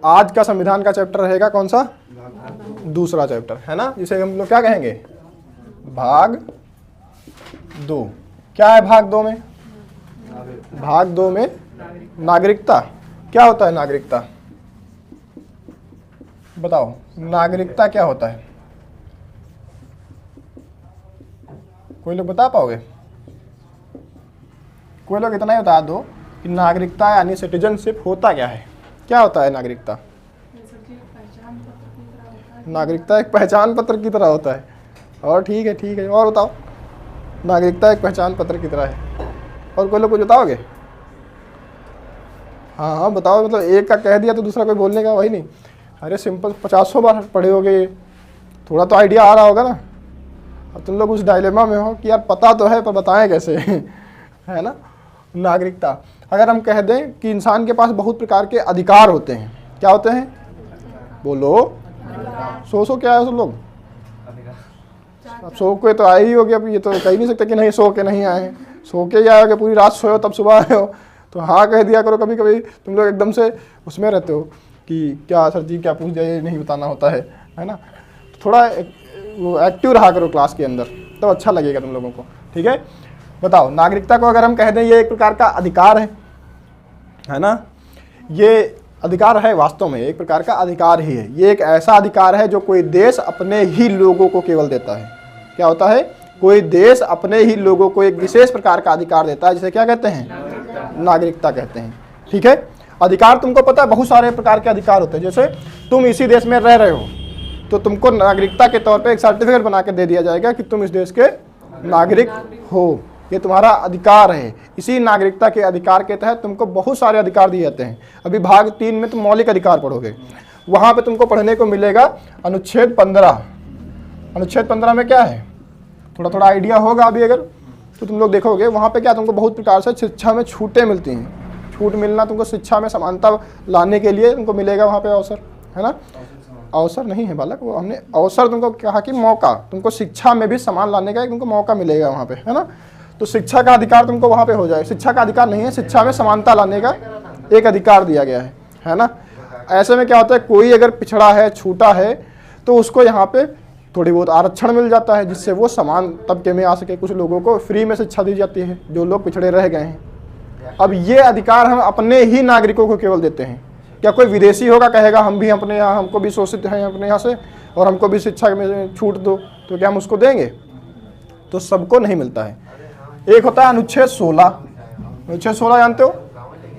आज का संविधान का चैप्टर रहेगा कौन सा? दूसरा चैप्टर, है ना, जिसे हम लोग क्या कहेंगे? भाग 2। क्या है भाग 2 में? भाग 2 में नागरिकता। क्या होता है नागरिकता? बताओ, नागरिकता क्या होता है? कोई लोग बता पाओगे? कोई लोग इतना ही बता दो कि नागरिकता यानी सिटीजनशिप होता क्या है? क्या होता है नागरिकता? नागरिकता एक पहचान पत्र की तरह होता है। और ठीक है, और बताओ। नागरिकता एक पहचान पत्र की तरह है। और कोई लोग कुछ बताओगे? हाँ बताओ, मतलब एक का कह दिया तो दूसरा कोई बोलने का वही नहीं। अरे सिंपल 50 बार पढ़े होगे, थोड़ा तो आइडिया आ रहा होगा ना। अब तुम लोग उस डायलेमा में हो कि यार पता तो है पर बताएं कैसे है ना। नागरिकता, अगर हम कह दें कि इंसान के पास बहुत प्रकार के अधिकार होते हैं। क्या होते हैं? बोलो। सो क्या है सब लोग? अब सो के तो आए ही हो गए। अब ये तो कह नहीं सकते कि नहीं सो के नहीं आए हैं। सो के ही आए हो, पूरी रात सोए तब सुबह आए हो, तो हाँ कह दिया करो। कभी कभी तुम लोग एकदम से उसमें रहते हो कि क्या सर जी क्या पूछ जाए, नहीं बताना होता है ना। थोड़ा वो एक्टिव रहा करो क्लास के अंदर, तो अच्छा लगेगा तुम लोगों को। ठीक है, बताओ। नागरिकता को अगर हम कह दें ये एक प्रकार का अधिकार है ना। ये अधिकार है, वास्तव में एक प्रकार का अधिकार ही है। ये एक ऐसा अधिकार है जो कोई देश अपने ही लोगों को केवल देता है। क्या होता है? कोई देश अपने ही लोगों को एक विशेष प्रकार का अधिकार देता है, जिसे क्या कहते हैं? नागरिकता कहते हैं। ठीक है, अधिकार तुमको पता है बहुत सारे प्रकार के अधिकार होते हैं। जैसे तुम इसी देश में रह रहे हो तो तुमको नागरिकता के तौर पे एक सर्टिफिकेट बना के दे दिया जाएगा कि तुम इस देश के नागरिक हो। ये तुम्हारा अधिकार है। इसी नागरिकता के अधिकार के तहत तुमको बहुत सारे अधिकार दिए जाते हैं। अभी भाग 3 में तुम मौलिक अधिकार पढ़ोगे, वहां पे तुमको पढ़ने को मिलेगा अनुच्छेद 15। अनुच्छेद 15 में क्या है? थोड़ा आइडिया होगा अभी अगर तो तुम लोग देखोगे वहां पे क्या तुमको बहुत प्रकार से शिक्षा में छूटें मिलती हैं। छूट मिलना तुमको शिक्षा में समानता लाने के लिए तुमको मिलेगा वहां पे अवसर, है ना। अवसर नहीं है बालक, वो हमने अवसर तुमको कहा कि मौका। तुमको शिक्षा में भी समान लाने का तुमको मौका मिलेगा वहां पे, है ना। तो शिक्षा का अधिकार तुमको वहां पे हो जाए। शिक्षा का अधिकार नहीं है, शिक्षा में समानता लाने का एक अधिकार दिया गया है ना। ऐसे में क्या होता है, कोई अगर पिछड़ा है, छूटा है, तो उसको यहाँ पे थोड़ी बहुत आरक्षण मिल जाता है, जिससे वो समान तबके में आ सके। कुछ लोगों को फ्री में शिक्षा दी जाती है जो लोग पिछड़े रह गए हैं। अब ये अधिकार हम अपने ही नागरिकों को केवल देते हैं। क्या कोई विदेशी होगा कहेगा हम भी अपने यहाँ, हमको भी शोषित हैं अपने यहाँ से और हमको भी शिक्षा में छूट दो, तो क्या हम उसको देंगे? तो सबको नहीं मिलता है। एक होता है अनुच्छेद 16। अनुच्छेद 16 जानते हो?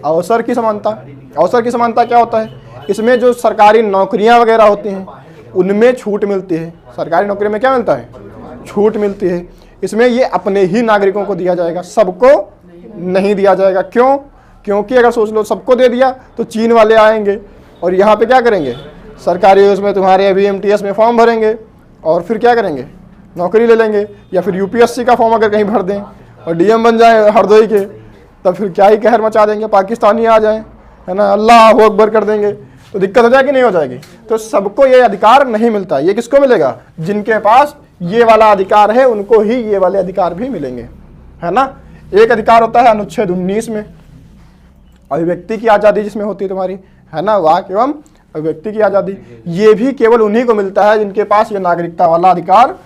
अवसर की समानता। अवसर की समानता क्या होता है? इसमें जो सरकारी नौकरियां वगैरह होती हैं उनमें छूट मिलती है। सरकारी नौकरी में क्या मिलता है? छूट मिलती है। इसमें ये अपने ही नागरिकों को दिया जाएगा, सबको नहीं दिया जाएगा। क्यों? क्योंकि अगर सोच लो सबको दे दिया तो चीन वाले आएंगे और यहाँ पे क्या करेंगे? सरकारी उसमें तुम्हारे अभी MTS में फॉर्म भरेंगे और फिर क्या करेंगे? नौकरी ले लेंगे। या फिर UPSC का फॉर्म अगर कहीं भर दें और DM बन जाए हरदोई के, तब फिर क्या ही कहर मचा देंगे, पाकिस्तानी आ जाए, है ना, अल्लाह अकबर कर देंगे, तो दिक्कत हो जाएगी नहीं हो जाएगी? तो सबको ये अधिकार नहीं मिलता। ये किसको मिलेगा? जिनके पास ये वाला अधिकार है उनको ही ये वाले अधिकार भी मिलेंगे, है ना। एक अधिकार होता है अनुच्छेद 19 में, अभिव्यक्ति की आज़ादी जिसमें होती है तुम्हारी, है ना, वाक एवं अभिव्यक्ति की आज़ादी। ये भी केवल उन्हीं को मिलता है जिनके पास ये नागरिकता वाला अधिकार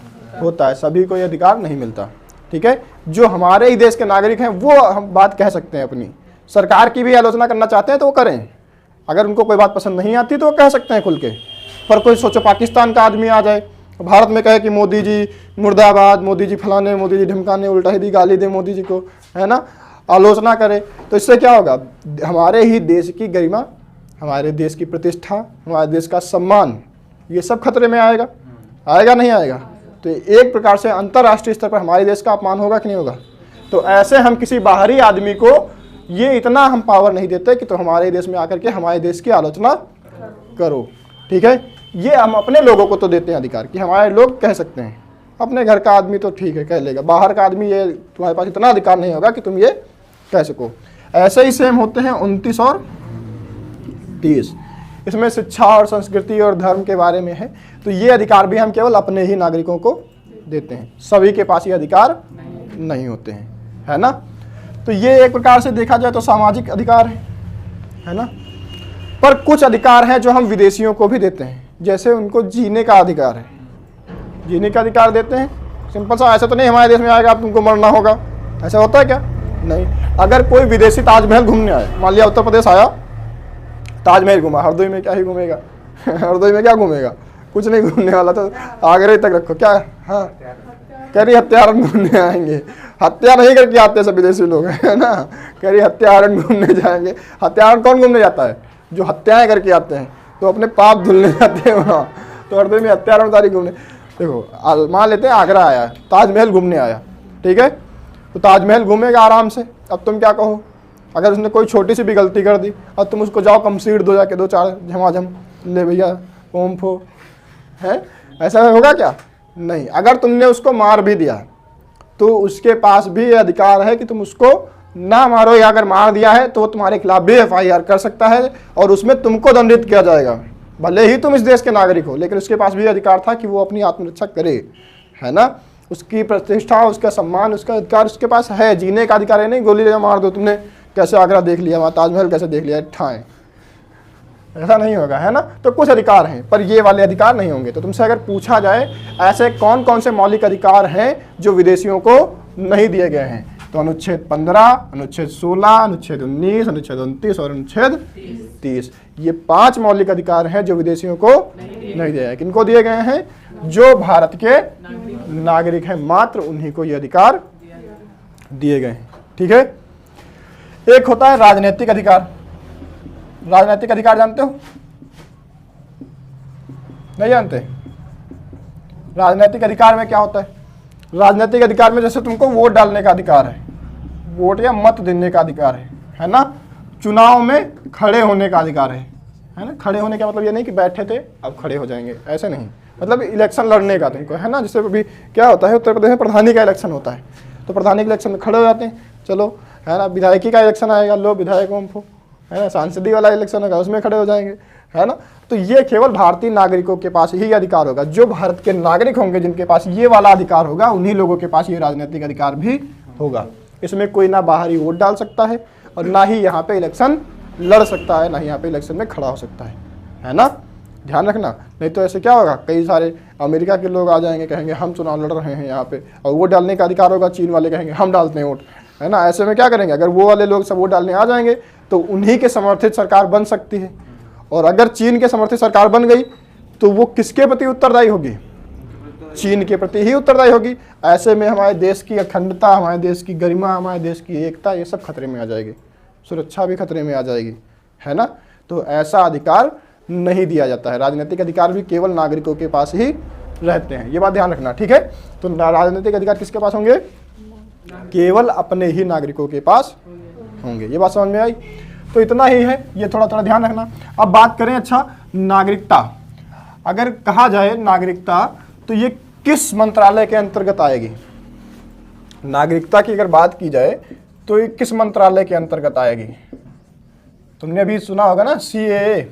होता है। सभी को ये अधिकार नहीं मिलता। ठीक है, जो हमारे ही देश के नागरिक हैं वो हम बात कह सकते हैं अपनी। सरकार की भी आलोचना करना चाहते हैं तो वो करें, अगर उनको कोई बात पसंद नहीं आती तो वो कह सकते हैं खुल के। पर कोई सोचो पाकिस्तान का आदमी आ जाए, भारत में कहे कि मोदी जी मुर्दाबाद, मोदी जी फलाने, मोदी जी ढिमकाने, उल्टा ही गाली दे मोदी जी को, है ना, आलोचना करे, तो इससे क्या होगा? हमारे ही देश की गरिमा, हमारे देश की प्रतिष्ठा, हमारे देश का सम्मान, ये सब खतरे में आएगा। आएगा नहीं आएगा? तो एक प्रकार से अंतर्राष्ट्रीय स्तर पर हमारे देश का अपमान होगा कि नहीं होगा? तो ऐसे हम किसी बाहरी आदमी को ये इतना हम पावर नहीं देते कि तो हमारे देश में आकर के हमारे देश की आलोचना करो। ठीक है, ये हम अपने लोगों को तो देते हैं अधिकार कि हमारे लोग कह सकते हैं। अपने घर का आदमी तो ठीक है कह लेगा, बाहर का आदमी ये तुम्हारे पास इतना अधिकार नहीं होगा कि तुम ये कह सको। ऐसे ही सेम होते हैं 29 और 30। इसमें शिक्षा और संस्कृति और धर्म के बारे में है। तो ये अधिकार भी हम केवल अपने ही नागरिकों को देते हैं, सभी के पास ये अधिकार नहीं होते हैं, है ना। तो ये एक प्रकार से देखा जाए तो सामाजिक अधिकार है ना। पर कुछ अधिकार हैं जो हम विदेशियों को भी देते हैं, जैसे उनको जीने का अधिकार है, जीने का अधिकार देते हैं। सिंपल सा, ऐसा तो नहीं हमारे देश में आएगा आप तुमको मरना होगा, ऐसा होता है क्या? नहीं। अगर कोई विदेशी ताजमहल घूमने आए, मान लिया उत्तर प्रदेश आया, ताजमहल घूमा, हरदोई में क्या ही घूमेगा हरदोई में क्या घूमेगा, कुछ नहीं घूमने वाला, तो आगरे तक रखो क्या। हाँ, कह रही हत्यारन घूमने आएंगे, हत्या नहीं करके आते सब विदेशी लोग, है ना। कह रही हत्यारन घूमने जाएंगे। हत्यारन कौन घूमने जाता है? जो हत्याएं करके आते हैं, तो अपने पाप धुलने जाते हैं वहाँ। तो हरदोई में हत्यारन तारीख घूमने। देखो मान लेते हैं आगरा आया, ताजमहल घूमने आया, ठीक है, तो ताजमहल घूमेगा आराम से। अब तुम क्या कहो, अगर उसने कोई छोटी सी भी गलती कर दी और तुम उसको जाओ कमसीट दो, जाके 2-4 झमाझम, ले भैया ओम फो, है, ऐसा होगा क्या? नहीं। अगर तुमने उसको मार भी दिया तो उसके पास भी ये अधिकार है कि तुम उसको ना मारो, या अगर मार दिया है तो वो तुम्हारे खिलाफ भी FIR कर सकता है और उसमें तुमको दंडित किया जाएगा। भले ही तुम इस देश के नागरिक हो, लेकिन उसके पास भी अधिकार था कि वो अपनी आत्मरक्षा करे, है ना। उसकी प्रतिष्ठा, उसका सम्मान, उसका अधिकार उसके पास है, जीने का अधिकार है। नहीं गोली ले मार दो, तुमने कैसे आगरा देख लिया, वहाँ ताजमहल कैसे देख लिया, ठाएं, ऐसा नहीं होगा, है ना। तो कुछ अधिकार हैं, पर ये वाले अधिकार नहीं होंगे। तो तुमसे अगर पूछा जाए ऐसे कौन कौन से मौलिक अधिकार हैं जो विदेशियों को नहीं दिए गए हैं, तो अनुच्छेद 15, अनुच्छेद 16, अनुच्छेद 19, अनुच्छेद 29 और अनुच्छेद 30, ये 5 मौलिक अधिकार हैं जो विदेशियों को नहीं दिए गए। किनको दिए गए हैं? जो भारत के नागरिक हैं, मात्र उन्हीं को ये अधिकार दिए गए हैं, ठीक है। एक होता है राजनीतिक अधिकार। राजनीतिक अधिकार जानते हो? नहीं जानते? राजनीतिक अधिकार में क्या होता है? राजनीतिक अधिकार में जैसे तुमको वोट डालने का अधिकार है, वोट या मत देने का अधिकार है ना। चुनाव में खड़े होने का अधिकार है ना। खड़े होने का मतलब ये नहीं कि बैठे थे अब खड़े हो जाएंगे, ऐसे नहीं, मतलब इलेक्शन लड़ने का तुमको, है ना। जैसे अभी क्या होता है उत्तर प्रदेश में प्रधानी का इलेक्शन होता है, तो प्रधानी के इलेक्शन में खड़े हो जाते हैं, चलो, है ना। विधायकी का इलेक्शन आएगा, लो विधायक को, है ना। सांसदीय वाला इलेक्शन होगा, उसमें खड़े हो जाएंगे, है ना। तो ये केवल भारतीय नागरिकों के पास ही अधिकार होगा। जो भारत के नागरिक होंगे जिनके पास ये वाला अधिकार होगा, उन्हीं लोगों के पास ये राजनीतिक अधिकार भी होगा। इसमें कोई ना बाहरी वोट डाल सकता है और ना ही यहाँ पे इलेक्शन लड़ सकता है, ना ही यहाँ पे इलेक्शन में खड़ा हो सकता है ना। ध्यान रखना, नहीं तो ऐसे क्या होगा, कई सारे अमेरिका के लोग आ जाएंगे, कहेंगे हम चुनाव लड़ रहे हैं यहाँ पे, और वोट डालने का अधिकार होगा, चीन वाले कहेंगे हम डालते हैं वोट, है ना। ऐसे में क्या करेंगे, अगर वो वाले लोग सब वोट डालने आ जाएंगे तो उन्हीं के समर्थित सरकार बन सकती है, और अगर चीन के समर्थित सरकार बन गई तो वो किसके प्रति उत्तरदायी होगी? चीन के प्रति ही उत्तरदायी होगी। ऐसे में हमारे देश की अखंडता, हमारे देश की गरिमा, हमारे देश की एकता, ये सब खतरे में आ जाएगी, सुरक्षा भी खतरे में आ जाएगी, है ना। तो ऐसा अधिकार नहीं दिया जाता है। राजनीतिक अधिकार भी केवल नागरिकों के पास ही रहते हैं, ये बात ध्यान रखना, ठीक है। तो राजनीतिक अधिकार किसके पास होंगे? केवल अपने ही नागरिकों के पास होंगे। ये बात समझ में आई? तो इतना ही है, ये थोड़ा थोड़ा ध्यान रखना। अब बात करें, अच्छा, नागरिकता। अगर कहा जाए नागरिकता, तो ये किस मंत्रालय के अंतर्गत आएगी? नागरिकता की अगर बात की जाए तो ये किस मंत्रालय के अंतर्गत आएगी? तुमने अभी सुना होगा ना, CAA,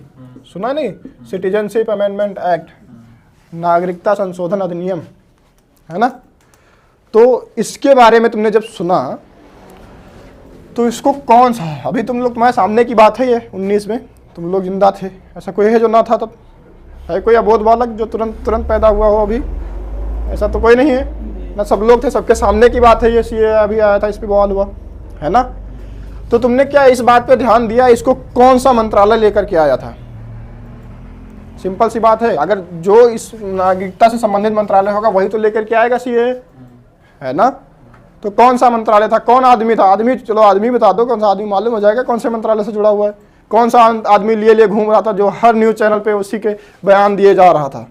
सुना नहीं? सिटीजनशिप अमेंडमेंट एक्ट, नागरिकता संशोधन अधिनियम, है ना। तो इसके बारे में तुमने जब सुना तो इसको कौन सा, अभी तुम लोग, तुम्हारे सामने की बात है ये, 19 में तुम लोग जिंदा थे, ऐसा कोई है जो ना था तब? है कोई अबोध बालक जो तुरंत पैदा हुआ हो अभी? ऐसा तो कोई नहीं है ना, सब लोग थे, सबके सामने की बात है ये। CAA अभी आया था, इस पर बवाल हुआ, है ना। तो तुमने क्या इस बात पे ध्यान दिया, इसको कौन सा मंत्रालय लेकर के आया था? सिंपल सी बात है, अगर जो इस नागरिकता से संबंधित मंत्रालय होगा वही तो लेकर के आएगा CAA, है ना। तो कौन सा मंत्रालय था, कौन आदमी था? आदमी, चलो आदमी बता दो, कौन सा आदमी, मालूम हो जाएगा कौन से मंत्रालय से जुड़ा हुआ है। कौन सा आदमी लिए घूम रहा था जो हर न्यूज चैनल पे उसी के बयान दिए जा रहा था?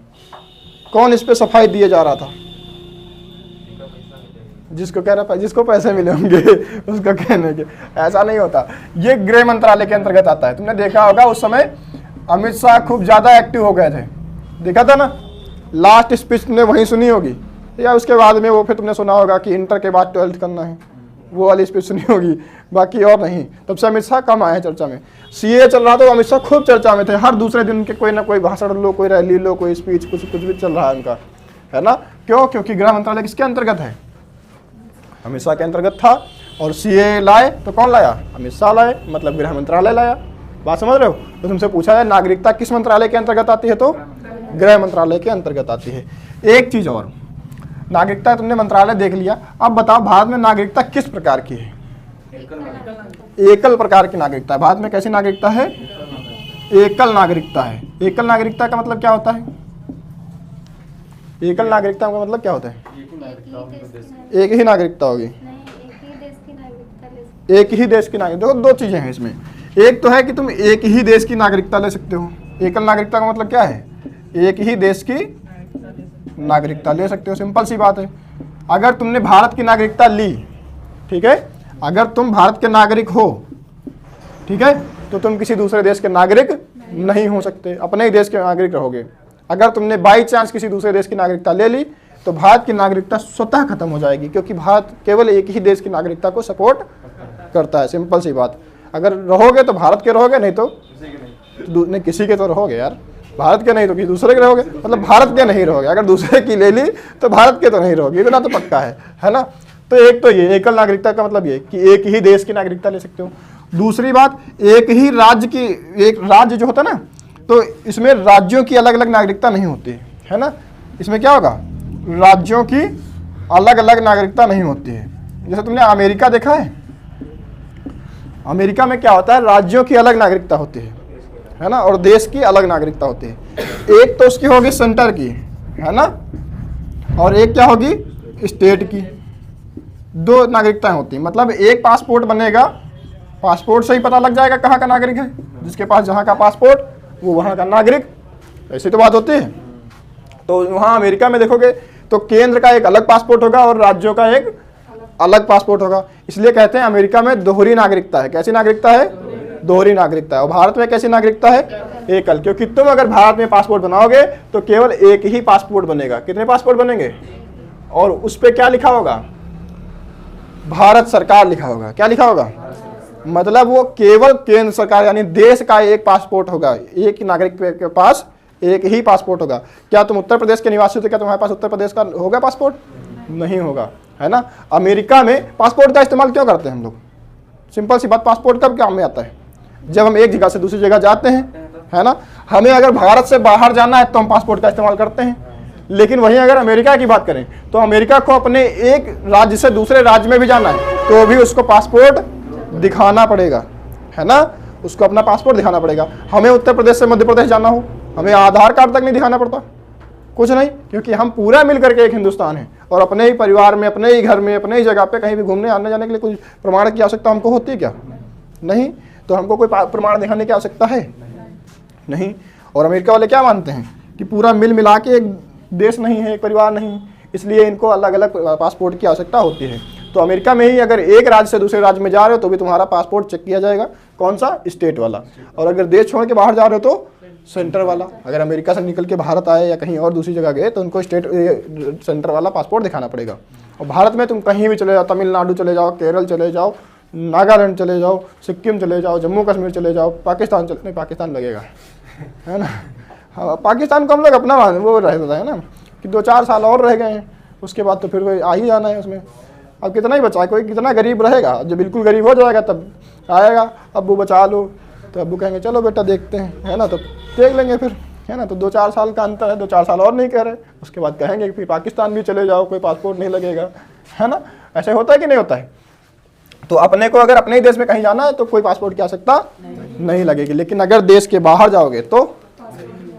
कौन इस पे सफाई दिए जा रहा था? जिसको कह रहा, जिसको पैसे मिले होंगे उसका कहने के, ऐसा नहीं होता। ये गृह मंत्रालय के अंतर्गत आता है। तुमने देखा होगा उस समय अमित शाह खूब ज्यादा एक्टिव हो गए थे, देखा था ना। लास्ट स्पीच तुमने वहीं सुनी होगी, या उसके बाद में वो फिर तुमने सुना होगा कि इंटर के बाद 12th करना है, वो वाली स्पीच सुनी होगी, बाकी और नहीं। तब से अमित शाह कम आए हैं चर्चा में। CAA चल रहा था तो अमित शाह खूब चर्चा में थे, हर दूसरे दिन के कोई ना कोई भाषण लो, कोई रैली लो, कोई स्पीच, कुछ भी चल रहा है उनका, है ना। क्यों? क्योंकि गृह मंत्रालय किसके अंतर्गत है? अमित शाह के अंतर्गत था। और CAA लाए तो कौन लाया? अमित शाह लाए, मतलब गृह मंत्रालय लाया। बात समझ रहे हो? तो तुमसे पूछा जाए नागरिकता किस मंत्रालय के अंतर्गत आती है, तो गृह मंत्रालय के अंतर्गत आती है। एक चीज और, नागरिकता तुमने मंत्रालय देख लिया, अब बताओ भारत में नागरिकता किस प्रकार की है? एकल प्रकार की नागरिकता है। भारत में कैसी नागरिकता है? एकल नागरिकता है। एकल नागरिकता का मतलब क्या होता है? एकल नागरिकता का मतलब क्या होता है? एक ही नागरिकता होगी, एक ही देश की नागरिकता। देखो दो चीजें हैं इसमें, एक तो है कि तुम एक ही देश की नागरिकता ले सकते हो। एकल नागरिकता का मतलब क्या है? एक ही देश की नागरिकता ले सकते हो, सिंपल सी बात है। अगर तुमने भारत की नागरिकता ली, ठीक है, अगर तुम भारत के नागरिक हो, ठीक है, तो तुम किसी दूसरे देश के नागरिक नहीं हो सकते, अपने ही देश के नागरिक रहोगे। अगर तुमने बाई चांस किसी दूसरे देश की नागरिकता ले ली तो भारत की नागरिकता स्वतः खत्म हो जाएगी, क्योंकि भारत केवल एक ही देश की नागरिकता को सपोर्ट करता है, सिंपल सी बात। अगर रहोगे तो भारत के रहोगे, नहीं तो नहीं किसी के तो रहोगे यार, भारत के नहीं तो किसी दूसरे के रहोगे, मतलब भारत के नहीं रहोगे। अगर दूसरे की ले ली तो भारत के तो नहीं रहोगे, इतना तो पक्का है ना। तो एक तो ये एकल नागरिकता का मतलब ये कि एक ही देश की नागरिकता ले सकते हो। दूसरी बात, एक ही राज्य की, एक राज्य जो होता है ना, तो इसमें राज्यों की अलग अलग नागरिकता नहीं होती है ना। इसमें क्या होगा? राज्यों की अलग अलग नागरिकता नहीं होती है। जैसे तुमने अमेरिका देखा है, अमेरिका में क्या होता है? राज्यों की अलग नागरिकता होती है ना, और देश की अलग नागरिकता होती है। एक तो उसकी होगी सेंटर की, है ना, और एक क्या होगी? स्टेट की। दो नागरिकताएं होती हैं, मतलब एक पासपोर्ट बनेगा, पासपोर्ट से ही पता लग जाएगा कहाँ का नागरिक है। जिसके पास जहाँ का पासपोर्ट वो वहाँ का नागरिक, ऐसी तो बात होती है। तो वहाँ अमेरिका में देखोगे तो केंद्र का एक अलग पासपोर्ट होगा और राज्यों का एक अलग पासपोर्ट होगा। इसलिए कहते हैं अमेरिका में दोहरी नागरिकता है। कैसी नागरिकता है? दोहरी नागरिकता है। और भारत में कैसी नागरिकता है? एकल। क्योंकि तुम अगर भारत में पासपोर्ट बनाओगे तो केवल एक ही पासपोर्ट बनेगा। कितने पासपोर्ट बनेंगे? और उस पर क्या लिखा होगा? भारत सरकार लिखा होगा। क्या लिखा होगा? मतलब वो केवल केंद्र सरकार यानी देश का एक पासपोर्ट होगा। एक नागरिक के पास एक ही पासपोर्ट होगा। क्या तुम उत्तर प्रदेश के निवासी हो तो क्या तुम्हारे पास उत्तर प्रदेश का होगा पासपोर्ट? नहीं होगा, है ना। अमेरिका में पासपोर्ट का इस्तेमाल क्यों करते हैं हम लोग? सिंपल सी बात, पासपोर्ट कब काम में आता है? जब हम एक जगह से दूसरी जगह जाते हैं, है ना। हमें अगर भारत से बाहर जाना है तो हम पासपोर्ट का इस्तेमाल करते हैं। लेकिन वहीं अगर अमेरिका की बात करें तो अमेरिका को अपने एक राज्य से दूसरे राज्य में भी जाना है तो भी उसको पासपोर्ट दिखाना पड़ेगा, है ना। उसको अपना पासपोर्ट दिखाना पड़ेगा। हमें उत्तर प्रदेश से मध्य प्रदेश जाना हो, हमें आधार कार्ड तक नहीं दिखाना पड़ता, कुछ नहीं, क्योंकि हम पूरा मिल करके एक हिंदुस्तान है। और अपने ही परिवार में, अपने ही घर में, अपने ही जगह पे कहीं भी घूमने आने जाने के लिए कुछ प्रमाण की आवश्यकता हमको होती है क्या? नहीं। तो हमको कोई प्रमाण दिखाने की आवश्यकता है नहीं। और अमेरिका वाले क्या मानते हैं कि पूरा मिल मिला के एक देश नहीं है, एक परिवार नहीं, इसलिए इनको अलग अलग पासपोर्ट की आवश्यकता होती है। तो अमेरिका में ही अगर एक राज्य से दूसरे राज्य में जा रहे हो तो भी तुम्हारा पासपोर्ट चेक किया जाएगा। कौन सा? स्टेट वाला। और अगर देश छोड़ के बाहर जा रहे हो तो सेंटर वाला। अगर अमेरिका से निकल के भारत आए या कहीं और दूसरी जगह गए तो उनको स्टेट सेंटर वाला पासपोर्ट दिखाना पड़ेगा। और भारत में तुम कहीं भी चले जाओ, तमिलनाडु चले जाओ, केरल चले जाओ, नागालैंड चले जाओ, सिक्किम चले जाओ, जम्मू कश्मीर चले जाओ, पाकिस्तान चले, नहीं पाकिस्तान लगेगा, है ना। हाँ, पाकिस्तान को हम लोग अपना वो रहता है ना कि 2-4 साल और रह गए हैं, उसके बाद तो फिर वही आ ही जाना है उसमें। अब कितना ही बचा है, कोई कितना गरीब रहेगा, जब बिल्कुल गरीब हो जाएगा तब आएगा, अब्बू बचा लो, तो अब्बू कहेंगे चलो बेटा देखते हैं, है ना, तो देख लेंगे फिर, है ना। तो 2-4 साल का अंतर है, 2-4 साल और नहीं कह रहे, उसके बाद कहेंगे फिर पाकिस्तान भी चले जाओ, कोई पासपोर्ट नहीं लगेगा, है ना। ऐसे होता है कि नहीं होता है? तो अपने को अगर अपने ही देश में कहीं जाना है तो कोई पासपोर्ट की आवश्यकता नहीं लगेगी। लेकिन अगर देश के बाहर जाओगे तो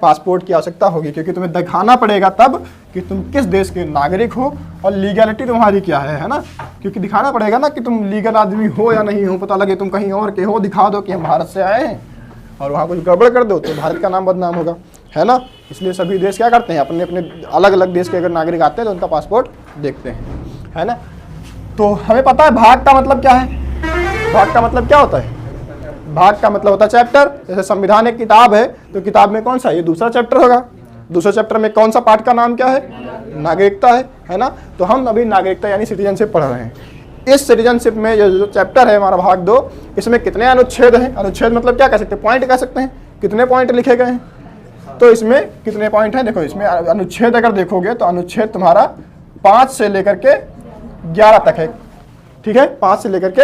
पासपोर्ट की आवश्यकता होगी, क्योंकि तुम्हें दिखाना पड़ेगा तब कि तुम किस देश के नागरिक हो और लीगैलिटी तुम्हारी क्या है ना। क्योंकि दिखाना पड़ेगा ना कि तुम लीगल आदमी हो या नहीं हो, पता लगे तुम कहीं और के हो, दिखा दो कि हम भारत से आए हैं और वहाँ कुछ गड़बड़ कर दो तो भारत का नाम बदनाम होगा, है ना। इसलिए सभी देश क्या करते हैं, अपने अपने अलग अलग देश के अगर नागरिक आते हैं तो उनका पासपोर्ट देखते हैं, है ना। तो हमें पता है भाग का मतलब क्या है। भाग का मतलब क्या होता है? भाग का मतलब होता है चैप्टर। जैसे संविधान एक किताब है तो किताब में कौन सा, ये दूसरा चैप्टर होगा। दूसरे चैप्टर में कौन सा पार्ट का नाम क्या है? नागरिकता है ना। तो हम अभी नागरिकता यानी सिटीजनशिप पढ़ रहे हैं। इस सिटीजनशिप में ये जो चैप्टर है हमारा भाग 2, इसमें कितने अनुच्छेद हैं? अनुच्छेद मतलब क्या कह सकते हैं? पॉइंट कह सकते हैं। कितने पॉइंट लिखे गए हैं? तो इसमें कितने पॉइंट हैं? देखो इसमें अनुच्छेद अगर देखोगे तो अनुच्छेद तुम्हारा 5 से लेकर के 11 तक है, ठीक है। 5 से लेकर के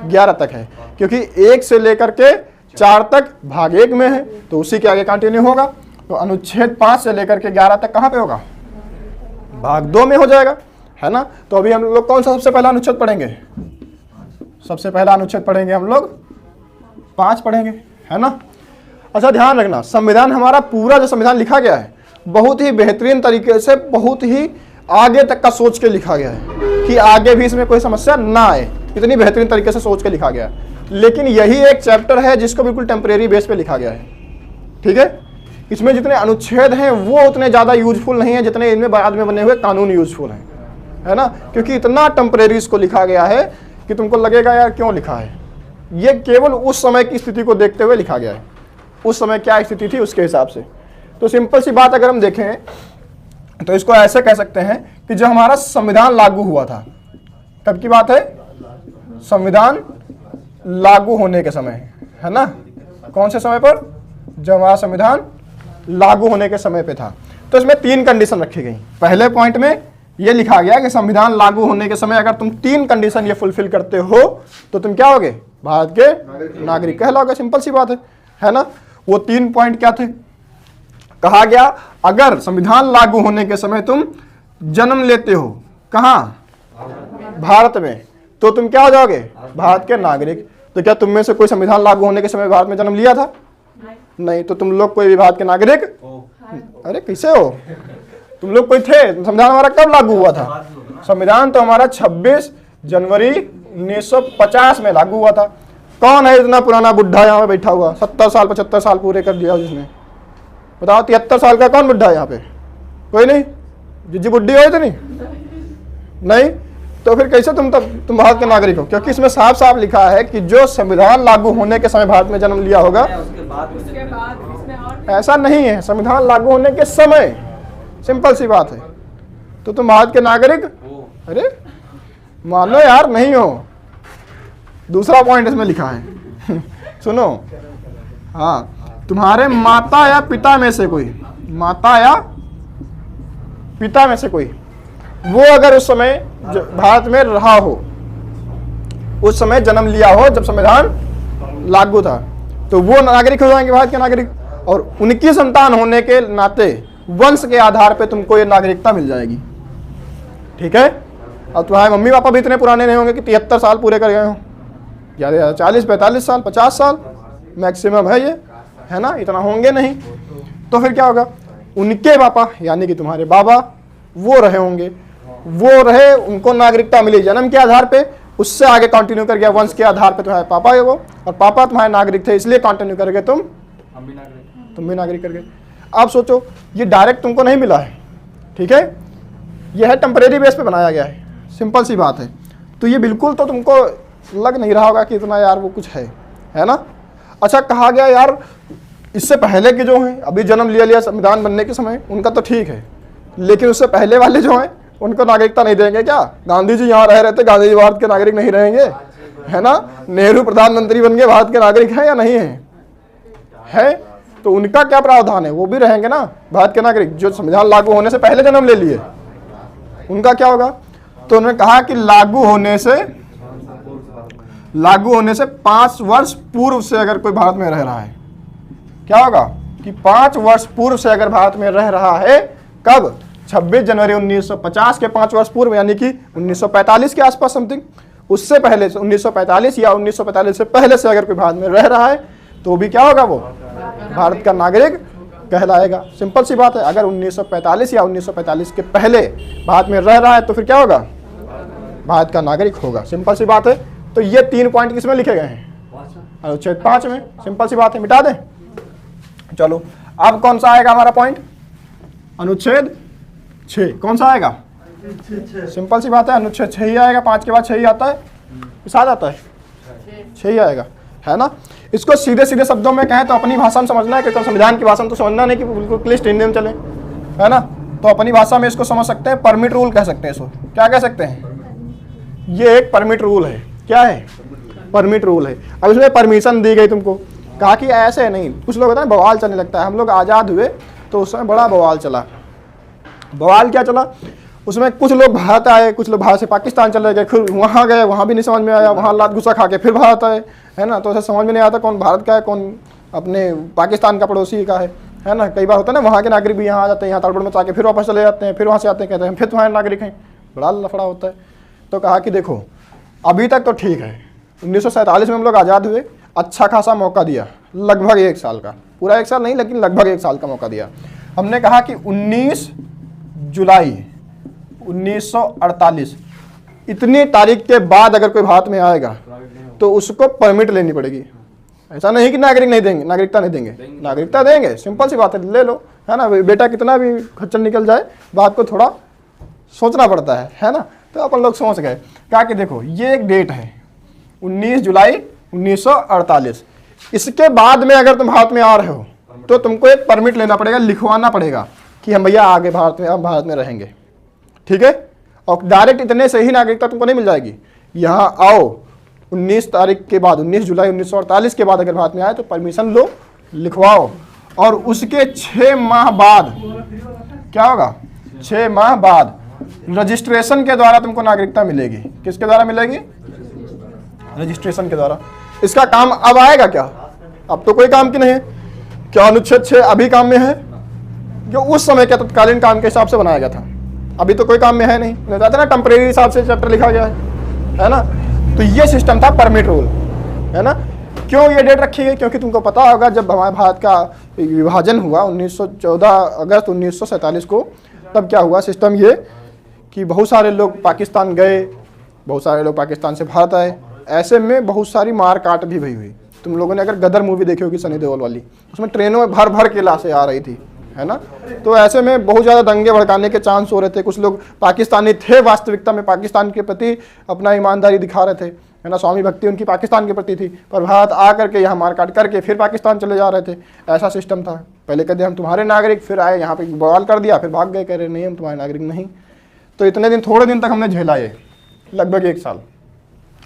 11 तक है, क्योंकि 1 से लेकर के 4 तक भाग 1 में है तो उसी के आगे कंटिन्यू होगा। तो अनुच्छेद 5 से लेकर के 11 तक कहाँ पे होगा? भाग 2 में हो जाएगा, है ना। तो अभी हम लोग कौन सा सबसे पहला अनुच्छेद पढ़ेंगे? सबसे पहला अनुच्छेद पढ़ेंगे हम लोग 5 पढ़ेंगे, है ना। अच्छा ध्यान रखना, संविधान हमारा पूरा जो संविधान लिखा गया है बहुत ही बेहतरीन तरीके से, बहुत ही आगे तक का सोच के लिखा गया है कि आगे भी इसमें कोई समस्या ना आए, इतनी बेहतरीन तरीके से सोच के लिखा गया है। लेकिन यही एक चैप्टर है जिसको बिल्कुल टेम्परेरी बेस पे लिखा गया है, ठीक है। इसमें जितने अनुच्छेद हैं वो उतने ज़्यादा यूजफुल नहीं है जितने इनमें बाद में बने हुए कानून यूजफुल हैं, है ना। क्योंकि इतना टेम्परेरी इसको लिखा गया है कि तुमको लगेगा यार क्यों लिखा है। ये केवल उस समय की स्थिति को देखते हुए लिखा गया है, उस समय क्या स्थिति थी उसके हिसाब से। तो सिंपल सी बात अगर हम देखें तो इसको ऐसे कह सकते हैं कि जब हमारा संविधान लागू हुआ था, कब की बात है? संविधान लागू होने के समय, है ना। कौन से समय पर? जब हमारा संविधान लागू होने के समय पे था। तो इसमें 3 कंडीशन रखी गई। पहले पॉइंट में ये लिखा गया कि संविधान लागू होने के समय अगर तुम 3 कंडीशन ये फुलफिल करते हो तो तुम क्या होगे? भारत के नागरिक कहलाओगे। सिंपल सी बात है ना। वो 3 पॉइंट क्या थे? कहा गया अगर संविधान लागू होने के समय तुम जन्म लेते हो कहाँ? भारत में, तो तुम क्या हो जाओगे? भारत के नागरिक। तो क्या तुम में से कोई संविधान लागू होने के समय भारत में जन्म लिया था? नहीं। तो तुम लोग कोई भी भारत के नागरिक? अरे कैसे हो? तुम लोग कोई थे? संविधान हमारा कब लागू हुआ था? संविधान तो हमारा 26 जनवरी 1950 में लागू हुआ था। कौन है इतना पुराना बुढ़ा यहाँ पे बैठा हुआ? 70 साल 75 साल पूरे कर दिया जिसने। बताओ 73 साल का कौन बुढ़ा है यहाँ पे? कोई नहीं? जिज्जी बुढ़ी हो तो नहीं। तो फिर कैसे तुम भारत के नागरिक हो? क्योंकि इसमें साफ साफ लिखा है कि जो संविधान लागू होने के समय भारत में जन्म लिया होगा। ऐसा नहीं है, संविधान लागू होने के समय, सिंपल सी बात है। तो तुम भारत के नागरिक? अरे मान लो यार नहीं हो। दूसरा पॉइंट इसमें लिखा है सुनो, हाँ, तुम्हारे माता या पिता में से कोई, माता या पिता में से कोई, वो अगर उस समय भारत में रहा हो, उस समय जन्म लिया हो जब संविधान लागू था, तो वो नागरिक हो जाएंगे, भारत के नागरिक। और उनकी संतान होने के नाते वंश के आधार पे तुमको ये नागरिकता मिल जाएगी, ठीक है। अब तुम्हारे मम्मी पापा भी इतने पुराने नहीं होंगे कि 73 साल पूरे कर गए हो, ज़्यादा 40 45 साल 50 साल मैक्सिमम है ये, है ना, इतना होंगे नहीं। तो फिर क्या होगा? उनके पापा यानी कि तुम्हारे बाबा वो रहे होंगे, वो रहे, उनको नागरिकता मिली जन्म के आधार पे, उससे आगे कंटिन्यू कर गया वंश के आधार पे तुम्हारे पापा है वो, और पापा तुम्हारे नागरिक थे इसलिए कंटिन्यू कर गए तुम भी नागरिक कर गए। अब सोचो ये डायरेक्ट तुमको नहीं मिला है, ठीक है, यह है टेम्परेरी बेस पे बनाया गया है, सिंपल सी बात है। तो ये बिल्कुल तो तुमको लग नहीं रहा होगा कि इतना यार वो कुछ है ना। अच्छा कहा गया यार इससे पहले के जो हैं अभी जन्म लिया संविधान बनने के समय उनका तो ठीक है, लेकिन उससे पहले वाले जो हैं उनको नागरिकता नहीं देंगे क्या? गांधी जी यहाँ रह रहे थे, गांधी जी भारत के नागरिक नहीं रहेंगे, है ना। नेहरू प्रधानमंत्री बन गए, भारत के नागरिक हैं या नहीं है? तो उनका क्या प्रावधान है? वो भी रहेंगे ना भारत के नागरिक, जो संविधान लागू होने से पहले जन्म ले लिए, उनका क्या होगा? तो उन्होंने कहा कि लागू होने से 5 वर्ष पूर्व से अगर कोई भारत में रह रहा है, क्या होगा कि 5 वर्ष पूर्व से अगर भारत में रह रहा है, कब? 26 जनवरी 1950 के 5 वर्ष पूर्व, यानी कि 1945 के आसपास समथिंग, उससे पहले 1945 या 1945 से पहले से अगर कोई भारत में रह रहा है तो भी क्या होगा? वो भारत का नागरिक कहलाएगा। सिंपल सी बात है। अगर 1945 या 1945 के पहले भारत में रह रहा है तो फिर क्या होगा? भारत का नागरिक होगा। सिंपल सी बात है। तो ये 3 पॉइंट किसमें लिखे गए हैं? अनुच्छेद 5 में। सिंपल सी बात है, मिटा दें। चलो अब कौन सा आएगा हमारा पॉइंट? अनुच्छेद 6। कौन सा आएगा? सिंपल सी बात है, अनुच्छेद 6 ही आएगा। 5 के बाद 6 ही आता है, 7 आता है, 6 ही आएगा, है ना। इसको सीधे सीधे शब्दों में कहें तो अपनी भाषा में समझना है, क्योंकि संविधान की भाषा में तो समझना नहीं कि बिल्कुल क्लिष्ट हिंदी में चले, है ना। तो अपनी भाषा में इसको समझ सकते हैं, परमिट रूल कह सकते हैं इसको। क्या कह सकते हैं? ये एक परमिट रूल है। क्या है? परमिट रूल है। अब इसमें परमिशन दी गई तुमको, कहा कि ऐसे नहीं। कुछ लोग होता है बवाल चलने लगता है। हम लोग आज़ाद हुए तो उस समय बड़ा बवाल चला। बवाल क्या चला? उसमें कुछ लोग भारत आए, कुछ लोग भारत से पाकिस्तान चले गए, फिर वहाँ गए, वहाँ भी नहीं समझ में आया, वहाँ लात गुस्सा खा के फिर भारत आए, है ना। तो ऐसा समझ में नहीं आता कौन भारत का है, कौन अपने पाकिस्तान का पड़ोसी का है ना। कई बार होता है ना, वहाँ के नागरिक भी यहाँ आ जाते हैं, यहाँ तड़बड़ मचा के फिर वापस चले जाते हैं, फिर वहाँ से आते हैं, कहते हैं फिर तुम्हारे नागरिक हैं, बड़ा लफड़ा होता है। तो कहा कि देखो अभी तक तो ठीक है, 1947 में हम लोग आज़ाद हुए, अच्छा खासा मौका दिया, लगभग 1 साल का, पूरा 1 साल नहीं लेकिन लगभग 1 साल का मौका दिया। हमने कहा कि 19 जुलाई 1948 इतनी तारीख के बाद अगर कोई भारत में आएगा तो उसको परमिट लेनी पड़ेगी। ऐसा नहीं कि नागरिक नहीं देंगे, नागरिकता नहीं देंगे, नागरिकता देंगे, सिंपल सी बात है, ले लो, है ना। बेटा कितना भी खच्चर निकल जाए, बात को थोड़ा सोचना पड़ता है ना। तो अपन लोग सोच गए, कहा कि देखो ये एक डेट है 19 जुलाई 1948, इसके बाद में अगर तुम भारत में आ रहे हो तो तुमको एक परमिट लेना पड़ेगा, लिखवाना पड़ेगा कि हम भैया आगे भारत में, अब भारत में रहेंगे, ठीक है। और डायरेक्ट इतने से ही नागरिकता तुमको नहीं मिल जाएगी, यहाँ आओ 19 तारीख के बाद, 19 जुलाई 1948 के बाद अगर भारत में आए तो परमिशन लो, लिखवाओ, और उसके 6 माह बाद क्या होगा, 6 माह बाद रजिस्ट्रेशन के द्वारा तुमको नागरिकता मिलेगी। किसके द्वारा मिलेगी? रजिस्ट्रेशन के द्वारा। इसका काम अब आएगा क्या? अब तो कोई काम की नहीं है। क्या अनुच्छेद 6 अभी काम में है? जो उस समय के तत्कालीन काम के हिसाब से बनाया गया था, अभी तो कोई काम में है नहीं। बताते ना टेम्परेरी हिसाब से चैप्टर लिखा गया है ना। तो ये सिस्टम था परमिट रूल, है ना। क्यों ये डेट रखी गई? क्योंकि तुमको पता होगा जब हमारे भारत का विभाजन हुआ 14 अगस्त 1947 को, तब क्या हुआ सिस्टम ये कि बहुत सारे लोग पाकिस्तान गए, बहुत सारे लोग पाकिस्तान से भारत आए। ऐसे में बहुत सारी मार काट भी हुई। तुम लोगों ने अगर गदर मूवी देखी होगी सनी देओल वाली, उसमें ट्रेनों में भर भर के लाशें आ रही थी, है ना। तो ऐसे में बहुत ज़्यादा दंगे भड़काने के चांस हो रहे थे। कुछ लोग पाकिस्तानी थे, वास्तविकता में पाकिस्तान के प्रति अपना ईमानदारी दिखा रहे थे, है ना। स्वामी भक्ति उनकी पाकिस्तान के प्रति थी, पर भारत आ करके यहाँ मारकाट करके फिर पाकिस्तान चले जा रहे थे। ऐसा सिस्टम था। पहले कहते हम तुम्हारे नागरिक, फिर आए यहाँ पे बवाल कर दिया, फिर भाग गए, कह रहे नहीं हम तुम्हारे नागरिक नहीं। तो इतने दिन, थोड़े दिन तक हमने झेला ये, लगभग 1 साल।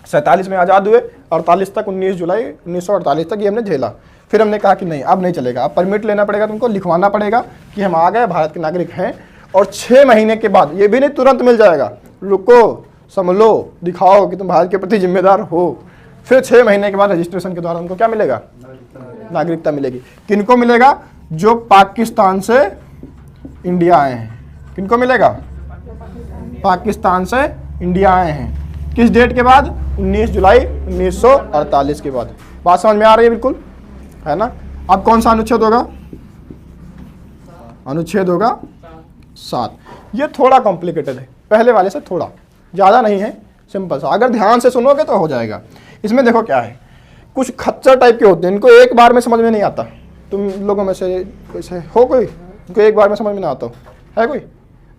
47 में आज़ाद हुए, 48 तक, 19 जुलाई 1948 तक ये हमने झेला। फिर हमने कहा कि नहीं अब नहीं चलेगा, अब परमिट लेना पड़ेगा, तुमको लिखवाना पड़ेगा कि हम आ गए, भारत के नागरिक हैं। और 6 महीने के बाद, ये भी नहीं तुरंत मिल जाएगा, रुको, संभलो, दिखाओ कि तुम भारत के प्रति जिम्मेदार हो। फिर 6 महीने के बाद रजिस्ट्रेशन के द्वारा उनको क्या मिलेगा? नागरिकता मिलेगी। किनको मिलेगा? जो पाकिस्तान से इंडिया आए हैं। किनको मिलेगा? पाकिस्तान से इंडिया आए हैं। किस डेट के बाद? 19 जुलाई 1948 के बाद। बात समझ में आ रही है बिल्कुल, है ना। अब कौन सा अनुच्छेद होगा? अनुच्छेद होगा 7। ये थोड़ा कॉम्प्लिकेटेड है, पहले वाले से थोड़ा ज़्यादा नहीं है, सिंपल सा। अगर ध्यान से सुनोगे तो हो जाएगा। इसमें देखो क्या है, कुछ खच्चर टाइप के होते हैं, इनको एक बार में समझ में नहीं आता। तुम लोगों में से हो कोई इनको एक बार में समझ में ना आता हो? है कोई?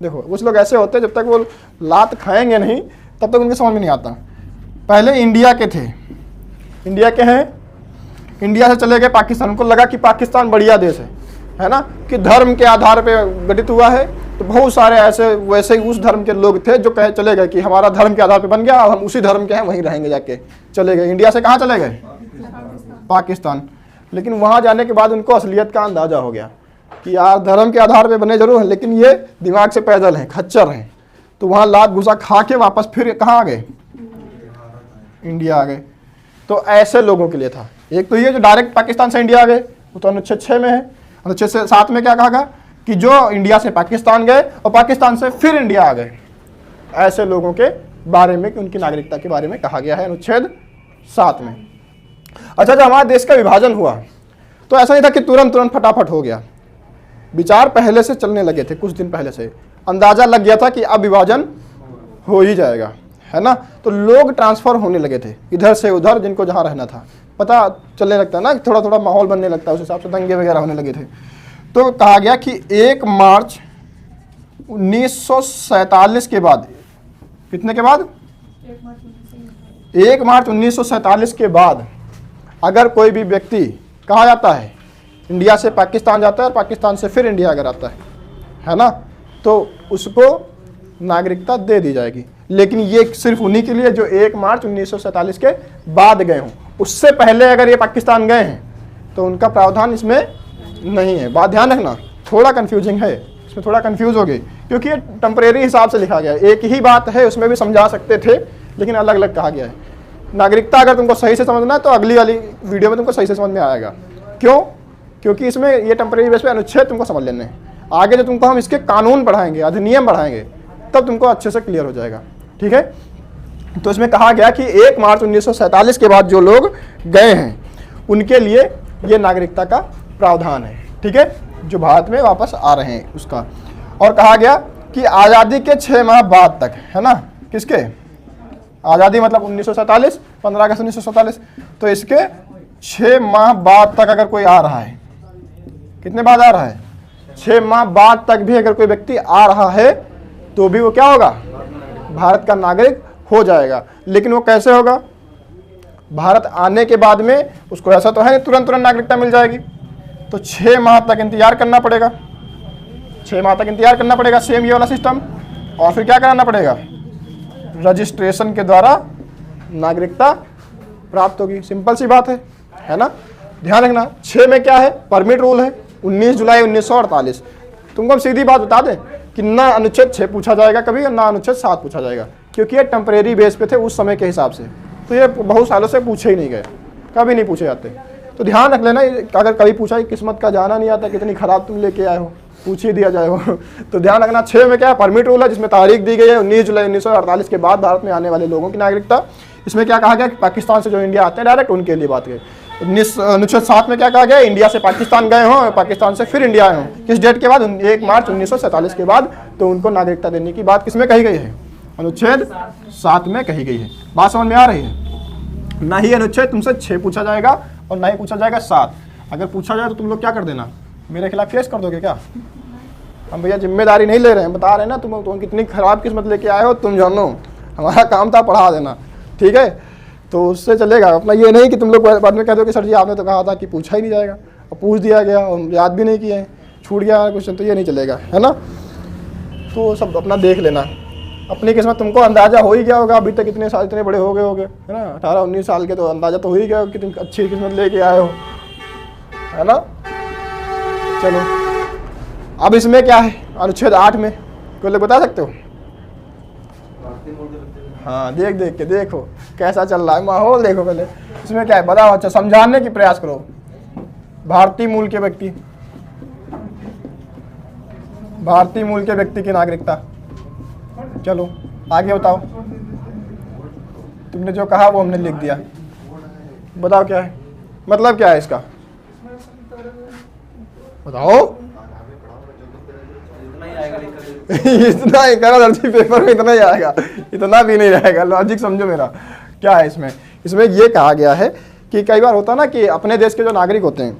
देखो कुछ लोग ऐसे होते हैं, जब तक वो लात खाएंगे नहीं तब तक उनके समझ में नहीं आता। पहले इंडिया के थे, इंडिया के हैं, इंडिया से चले गए पाकिस्तान। उनको लगा कि पाकिस्तान बढ़िया देश है ना, कि धर्म के आधार पे गठित हुआ है। तो बहुत सारे ऐसे वैसे ही उस धर्म के लोग थे जो कहे चले गए कि हमारा धर्म के आधार पे बन गया, और हम उसी धर्म के हैं, वहीं रहेंगे। जाके चले गए इंडिया से, कहाँ चले गए? पाकिस्तान। लेकिन वहाँ जाने के बाद उनको असलियत का अंदाजा हो गया कि यार धर्म के आधार पे बने जरूर हैं, लेकिन ये दिमाग से पैदल हैं, खच्चर हैं। तो वहाँ लात घुसा खा के वापस फिर कहाँ आ गए? इंडिया आ गए। तो ऐसे लोगों के लिए था। एक तो ये जो डायरेक्ट पाकिस्तान से इंडिया आ गए, वो तो अनुच्छेद 6 में है। अनुच्छेद 7 में क्या कहा गया कि जो इंडिया से पाकिस्तान गए और पाकिस्तान से फिर इंडिया आ गए, ऐसे लोगों के बारे में, उनकी नागरिकता के बारे में कहा गया है अनुच्छेद 7 में। अच्छा, जब हमारे देश का विभाजन हुआ तो ऐसा नहीं था कि तुरंत फटाफट हो गया। विचार पहले से चलने लगे थे, कुछ दिन पहले से अंदाजा लग गया था कि अब विभाजन हो ही जाएगा, है ना। तो लोग ट्रांसफर होने लगे थे इधर से उधर, जिनको जहाँ रहना था। पता चलने लगता है ना, थोड़ा थोड़ा माहौल बनने लगता है, उस हिसाब से दंगे वगैरह होने लगे थे। तो कहा गया कि 1 मार्च 1947 के बाद, कितने के बाद? 1 मार्च 1947 के बाद अगर कोई भी व्यक्ति कहाँ जाता है? इंडिया से पाकिस्तान जाता है, और पाकिस्तान से फिर इंडिया अगर आता है ना, तो उसको नागरिकता दे दी जाएगी। लेकिन ये सिर्फ उन्हीं के लिए जो 1 मार्च 1947 के बाद गए हों। उससे पहले अगर ये पाकिस्तान गए हैं तो उनका प्रावधान इसमें नहीं है। बात ध्यान रखना, थोड़ा कंफ्यूजिंग है, इसमें थोड़ा कंफ्यूज हो गए, क्योंकि ये टेम्परेरी हिसाब से लिखा गया है। एक ही बात है, उसमें भी समझा सकते थे, लेकिन अलग अलग कहा गया है। नागरिकता अगर तुमको सही से समझना है तो अगली वाली वीडियो में तुमको सही से समझ में आएगा। क्यों? क्योंकि इसमें ये टेम्परेरी बेस पे अनुच्छेद तुमको समझ लेने हैं। आगे जो तुमको हम इसके कानून पढ़ाएंगे, अधिनियम पढ़ाएंगे, तब तुमको अच्छे से क्लियर हो जाएगा। ठीक है, तो इसमें कहा गया कि 1 मार्च 1947 के बाद जो लोग गए हैं उनके लिए ये नागरिकता का प्रावधान है। ठीक है, जो भारत में वापस आ रहे हैं उसका। और कहा गया कि आज़ादी के 6 माह बाद तक, है ना, किसके आज़ादी मतलब 1947, 15 अगस्त 1947, तो इसके 6 माह बाद तक अगर कोई आ रहा है, कितने बाद आ रहा है, 6 माह बाद तक भी अगर कोई व्यक्ति आ रहा है तो भी वो क्या होगा, भारत का नागरिक हो जाएगा। लेकिन वो कैसे होगा, भारत आने के बाद में उसको ऐसा तो है नहीं तुरंत नागरिकता मिल जाएगी, तो 6 माह तक इंतजार करना पड़ेगा। 6 माह तक इंतजार करना पड़ेगा, सेम ये वाला सिस्टम। और फिर क्या कराना पड़ेगा, रजिस्ट्रेशन के द्वारा नागरिकता प्राप्त होगी। सिंपल सी बात है ना। ध्यान रखना 6 में क्या है, परमिट रूल है, 19 जुलाई 1948। तुमको हम सीधी बात बता दें कि ना अनुच्छेद 6 पूछा जाएगा कभी और ना अनुच्छेद 7 पूछा जाएगा, क्योंकि ये टेम्परेरी बेस पे थे उस समय के हिसाब से, तो ये बहुत सालों से पूछे ही नहीं गए, कभी नहीं पूछे जाते। तो ध्यान रख लेना, अगर कभी पूछा ही किस्मत का जाना नहीं आता, कितनी खराब तुम लेके आए हो, पूछ ही दिया जाए हो। तो ध्यान रखना 6 में क्या है, परमिट रूल है, जिसमें तारीख दी गई है 19 जुलाई 1948 के बाद भारत में आने वाले लोगों की नागरिकता। इसमें क्या कहा गया कि पाकिस्तान से जो इंडिया आते हैं डायरेक्ट उनके लिए बात है। अनुच्छेद 7 में क्या कहा गया, इंडिया से पाकिस्तान गए हों, पाकिस्तान से फिर इंडिया आए हों, किस डेट के बाद, 1 मार्च 1947 के बाद, तो उनको नागरिकता देने की बात किसमें कही गई है, अनुच्छेद 7 में कही गई है। बात समझ में आ रही है। ना ही अनुच्छेद तुमसे 6 पूछा जाएगा और ना ही पूछा जाएगा 7। अगर पूछा जाए तो तुम लोग क्या कर देना, मेरे खिलाफ केस कर दोगे क्या? हम भैया जिम्मेदारी नहीं ले रहे हैं, बता रहे हैं ना, तुम कितनी खराब किस्मत लेके आए हो, तुम जानो, हमारा काम था पढ़ा देना। ठीक है, तो उससे चलेगा अपना। ये नहीं कि तुम लोग बाद में कह दो कि सर जी आपने तो कहा था कि पूछा ही नहीं जाएगा, और पूछ दिया गया और याद भी नहीं किए, छूट गया क्वेश्चन, तो ये नहीं चलेगा, है ना। तो सब अपना देख लेना, अपनी किस्मत तुमको अंदाज़ा हो ही गया होगा। अभी तक इतने साल, इतने बड़े हो गए होगे, है ना, 18-19 साल के, तो अंदाज़ा तो हो ही गया होगा कितनी अच्छी किस्मत लेके आए हो, है ना। चलो अब इसमें क्या है, अनुच्छेद 8 में कोई लोग बता सकते हो? हाँ, देख के देखो कैसा चल रहा है माहौल, देखो पहले इसमें क्या है बताओ। अच्छा, समझाने की प्रयास करो। भारतीय मूल के व्यक्ति, भारतीय मूल के व्यक्ति की नागरिकता। चलो आगे बताओ, तुमने जो कहा वो हमने लिख दिया, बताओ क्या है, मतलब क्या है इसका, बताओ। इतना ही करा दर्जी, पेपर में इतना ही आएगा, इतना भी नहीं रहेगा। लॉजिक समझो मेरा, क्या है इसमें ये कहा गया है कि कई बार होता ना कि अपने देश के जो नागरिक होते हैं,